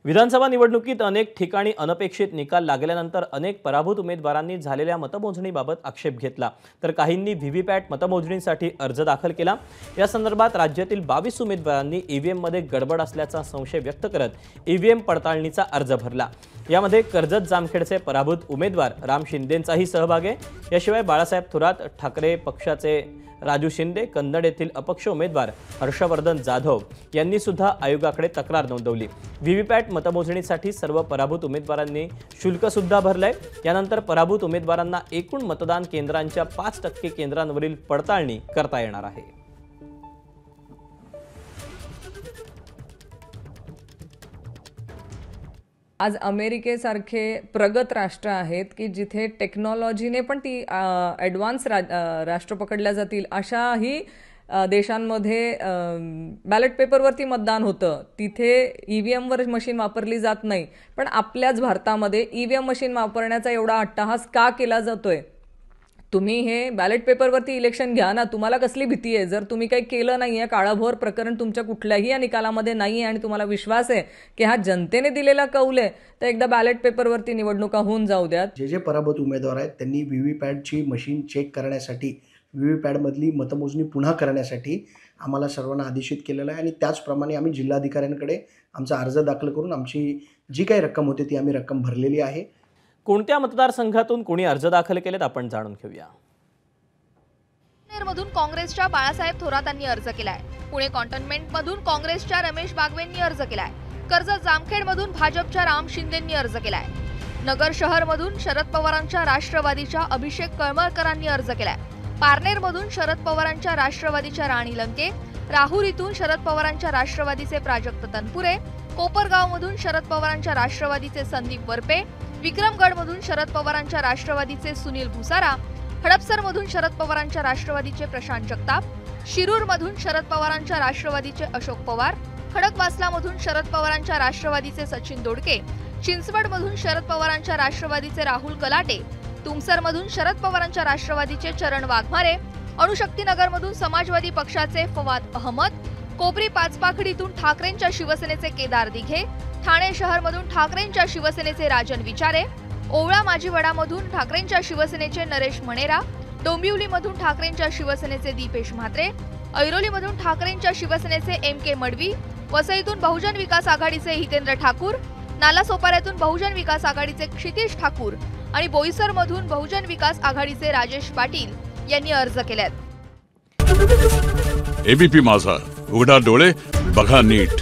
विधानसभा निवडणुकीत अनेक ठिकाणी अनपेक्षित निकाल लागल्यानंतर अनेक पराभूत उमेदवारांनी झालेल्या मतमोजणीबाबत आक्षेप घेतला, तर काहींनी व्हीव्हीपॅट मतमोजणीसाठी अर्ज दाखल केला। या संदर्भात राज्यातील 22 उमेदवारांनी ईव्हीएम मध्ये गडबड असल्याचा संशय व्यक्त करत ईव्हीएम पडताळणीचा अर्ज भरला। यामध्ये कर्जत जामखेडचे पराभूत उमेदवार राम शिंदेंचाही सहभाग आहे। याशिवाय बाळासाहेब थोरात ठाकरे पक्षाचे राजू शिंदे, कन्नड येथील अपक्ष उमेदवार हर्षवर्धन जाधव यांनी सुद्धा आयोगाकडे तक्रार नोंदवली। व्हीव्हीपॅट मतमोजणीसाठी सर्व पराभूत उमेदवारांनी शुल्क सुद्धा भरले। यानंतर पराभूत उमेदवारांना एकूण मतदान केंद्रांच्या 5% केंद्रांवरील पडताळणी करता येणार आहे। आज अमेरिकेसारखे प्रगत राष्ट्र आहेत की जिथे टेक्नॉलॉजीने पण ती ॲडव्हान्स राष्ट्र पकडल्या जातील अशाही देशांमध्ये बॅलेट पेपरवरती मतदान होतं। तिथे ईव्हीएम वर मशीन वापरली जात नाही, पण आपल्याच भारतामध्ये ईव्हीएम मशीन वापरण्याचा एवढा अट्टहास का केला जातोय? तुम्ही हे बॅलेट पेपरवरती इलेक्शन घ्या ना, तुम्हाला कसली भीती आहे? जर तुम्ही काही केलं नाहीये, काळाभोर प्रकरण तुमच्या कुठल्याही या निकालामध्ये नाहीये आणि तुम्हाला विश्वास आहे की हा जनतेने दिलेला कौल आहे, तर एकदा बॅलेट पेपरवरती निवडणुका होऊन जाऊ द्यात। जे पराभूत उमेदवार आहेत त्यांनी व्हीव्हीपॅटची मशीन चेक करण्यासाठी, व्हीव्हीपॅटमधली मतमोजणी पुन्हा करण्यासाठी आम्हाला सर्वांना आदेशित केलेलं आहे आणि त्याचप्रमाणे आम्ही जिल्हाधिकाऱ्यांकडे आमचा अर्ज दाखल करून आमची जी काही रक्कम होती ती आम्ही रक्कम भरलेली आहे। कोणत्या मतदारसंघातून कोणी अर्ज दाखल केलेत आपण जाणून घेऊया। मधून काँग्रेसच्या बाळासाहेब थोरातांनी अर्ज केलाय। पुणे कॉन्टोन्मेंट मधून काँग्रेसच्या रमेश बागवेंनी अर्ज केलाय। कर्जत जामखेड मधून भाजपच्या राम शिंदेंनी अर्ज केलाय। नगर शहर मधून शरद पवारांच्या राष्ट्रवादीच्या अभिषेक कळमळकरांनी अर्ज केलाय। पारनेर मधून शरद पवारांच्या राष्ट्रवादीच्या राणी लंके, राहुरीतून शरद पवारांच्या राष्ट्रवादीचे प्राजक्त तनपुरे, कोपरगाव मधून शरद पवारांच्या राष्ट्रवादीचे संदीप वरपे, विक्रमगड मधून शरद पवारांच्या राष्ट्रवादीचे सुनील भुसारा, हडपसर मधून शरद पवारांच्या राष्ट्रवादीचे प्रशांत जगताप, शिरूर मधून शरद पवारांच्या राष्ट्रवादीचे अशोक पवार, खडकवासला मधून शरद पवारांच्या राष्ट्रवादीचे सचिन दोडके, चिंचवड मधून शरद पवारांच्या राष्ट्रवादीचे राहुल कलाटे, तुमसर मधून शरद पवारांच्या राष्ट्रवादीचे चरण वाघमारे, अणुशक्तीनगर मधून समाजवादी पक्षाचे फवाद अहमद, कोपरी पाचपाखडीतून ठाकरेंच्या शिवसेनेचे केदार दिघे, ठाणे शहर मधून ठाकरेंच्या शिवसेनेचे राजन विचारे, ओवळा माजीवडामधून ठाकरेंच्या शिवसेनेचे नरेश मणेरा, डोंबिवली मधून ठाकरेंच्या शिवसेनेचे दीपेश म्हात्रे, ऐरोली मधून ठाकरेंच्या शिवसेनेचे MK मडवी, वसईतून बहुजन विकास आघाडीचे हितेंद्र ठाकूर, नालासोपाऱ्यातून बहुजन विकास आघाडीचे क्षितिश ठाकूर आणि बोईसर मधून बहुजन विकास आघाडीचे राजेश पाटील यांनी अर्ज केलेत। एबीपी माझा, उघडा डोळे बघा नीट।